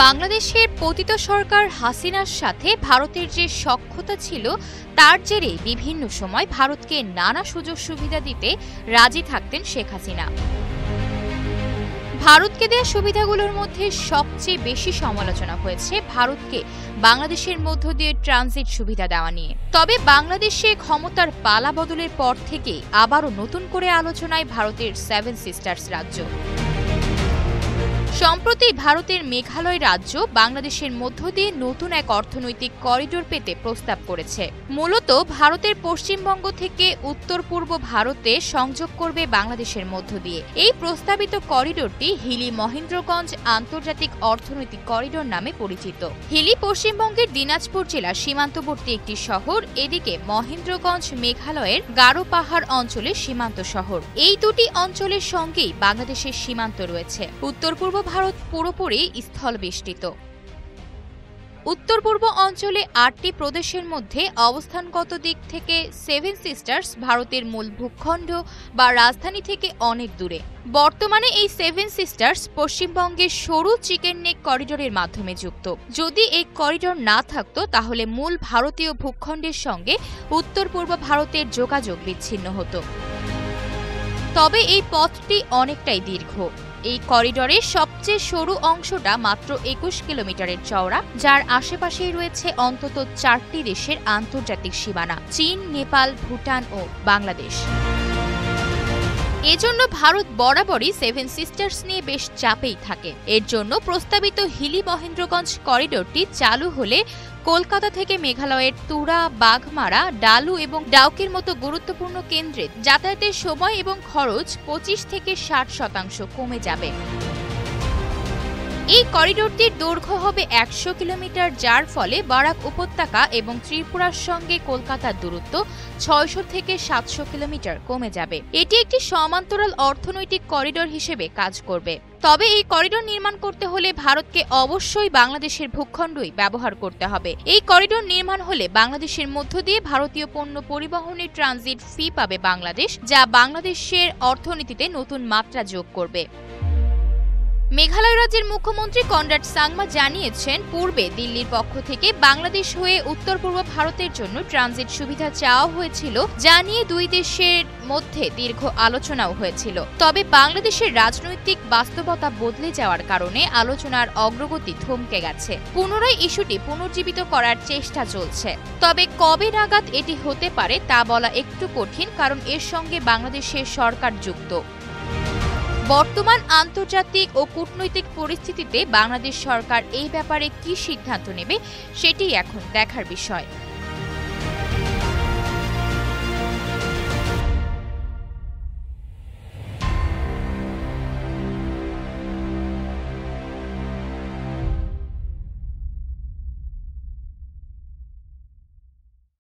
বাংলাদেশের পতিত সরকার হাসিনার সাথে ভারতের যে সখ্যতা ছিল তার জেরে বিভিন্ন সময় ভারতকে নানা সুযোগ সুবিধা দিতে রাজি থাকতেন শেখ হাসিনা। ভারতকে দেওয়া সুবিধাগুলোর মধ্যে সবচেয়ে বেশি সমালোচনা হয়েছে ভারতকে বাংলাদেশের মধ্য দিয়ে ট্রানজিট সুবিধা দেওয়া নিয়ে। তবে বাংলাদেশে ক্ষমতার পালা বদলের পর থেকে আবারও নতুন করে আলোচনায় ভারতের 7 সিস্টার্স রাজ্য। সম্প্রতি ভারতের মেঘালয় রাজ্য বাংলাদেশের মধ্য দিয়ে নতুন এক অর্থনৈতিক করিডোর পেতে প্রস্তাব করেছে। মূলত ভারতের পশ্চিমবঙ্গ থেকে উত্তর পূর্ব ভারতে সংযোগ করবে বাংলাদেশের মধ্য দিয়ে। এই প্রস্তাবিত করিডোরটি হিলি মহেন্দ্রগঞ্জ আন্তর্জাতিক অর্থনৈতিক করিডোর নামে পরিচিত। হিলি পশ্চিমবঙ্গের দিনাজপুর জেলার সীমান্তবর্তী একটি শহর। এদিকে মহেন্দ্রগঞ্জ মেঘালয়ের গারো পাহাড় অঞ্চলের সীমান্ত শহর। এই দুটি অঞ্চলের সঙ্গেই বাংলাদেশের সীমান্ত রয়েছে। উত্তর পূর্ব ভারত পুরোপুরি স্থলবেষ্টিত। উত্তর পূর্ব অঞ্চলে 8টি প্রদেশের মধ্যে অবস্থানগত দিক থেকে 7 সিস্টার্স ভারতের মূল ভূখণ্ড বা রাজধানী থেকে অনেক দূরে। বর্তমানে এই 7 সিস্টার্স পশ্চিমবঙ্গের সরু চিকেন নেক করিডোরের মাধ্যমে যুক্ত। যদি এই করিডোর না থাকতো তাহলে মূল ভারতীয় ভূখণ্ডের সঙ্গে উত্তর পূর্ব ভারতের যোগাযোগ বিচ্ছিন্ন হতো। তবে এই পথটি অনেকটাই দীর্ঘ। এই করিডোরের সবচেয়ে সরু অংশটা মাত্র 21 কিলোমিটারের চওড়া, যার আশেপাশেই রয়েছে অন্তত 4টি দেশের আন্তর্জাতিক সীমানা: চীন, নেপাল, ভুটান ও বাংলাদেশ। এজন্য ভারত বরাবরই 7 সিস্টার্স নিয়ে বেশ চাপেই থাকে। এর জন্য প্রস্তাবিত হিলি মহেন্দ্রগঞ্জ করিডোরটি চালু হলে কলকাতা থেকে মেঘালয়ের তুরা, বাঘমারা, ডালু এবং ডাউকির মতো গুরুত্বপূর্ণ কেন্দ্রে যাতায়াতের সময় এবং খরচ 25 থেকে 60% কমে যাবে। এই করিডোরটির দৈর্ঘ্য হবে 100 কিলোমিটার, যার ফলে বরাক উপত্যকা এবং ত্রিপুরার সঙ্গে কলকাতার দূরত্ব 600 থেকে 700 কিলোমিটার কমে যাবে। এটি একটি সমান্তরাল অর্থনৈতিক করিডোর হিসেবে কাজ করবে। তবে এই করিডোর নির্মাণ করতে হলে ভারতকে অবশ্যই বাংলাদেশের ভূখণ্ডই ব্যবহার করতে হবে। এই করিডোর নির্মাণ হলে বাংলাদেশের মধ্য দিয়ে ভারতীয় পণ্য পরিবহনের ট্রানজিট ফি পাবে বাংলাদেশ, যা বাংলাদেশের অর্থনীতিতে নতুন মাত্রা যোগ করবে। মেঘালয় রাজ্যের মুখ্যমন্ত্রী কনরাড সাংমা জানিয়েছেন, পূর্বে দিল্লির পক্ষ থেকে বাংলাদেশ হয়ে উত্তর পূর্ব ভারতের জন্য ট্রানজিট সুবিধা চাওয়া হয়েছিল, যা নিয়ে দুই দেশের মধ্যে দীর্ঘ আলোচনাও হয়েছিল। তবে বাংলাদেশের রাজনৈতিক বাস্তবতা বদলে যাওয়ার কারণে আলোচনার অগ্রগতি থমকে গেছে। পুনরায় ইস্যুটি পুনর্জীবিত করার চেষ্টা চলছে। তবে কবে নাগাদ এটি হতে পারে তা বলা একটু কঠিন, কারণ এর সঙ্গে বাংলাদেশের সরকার যুক্ত। বর্তমান আন্তর্জাতিক ও কূটনৈতিক পরিস্থিতিতে বাংলাদেশ সরকার এই ব্যাপারে কি সিদ্ধান্ত নেবে সেটি এখন দেখার বিষয়।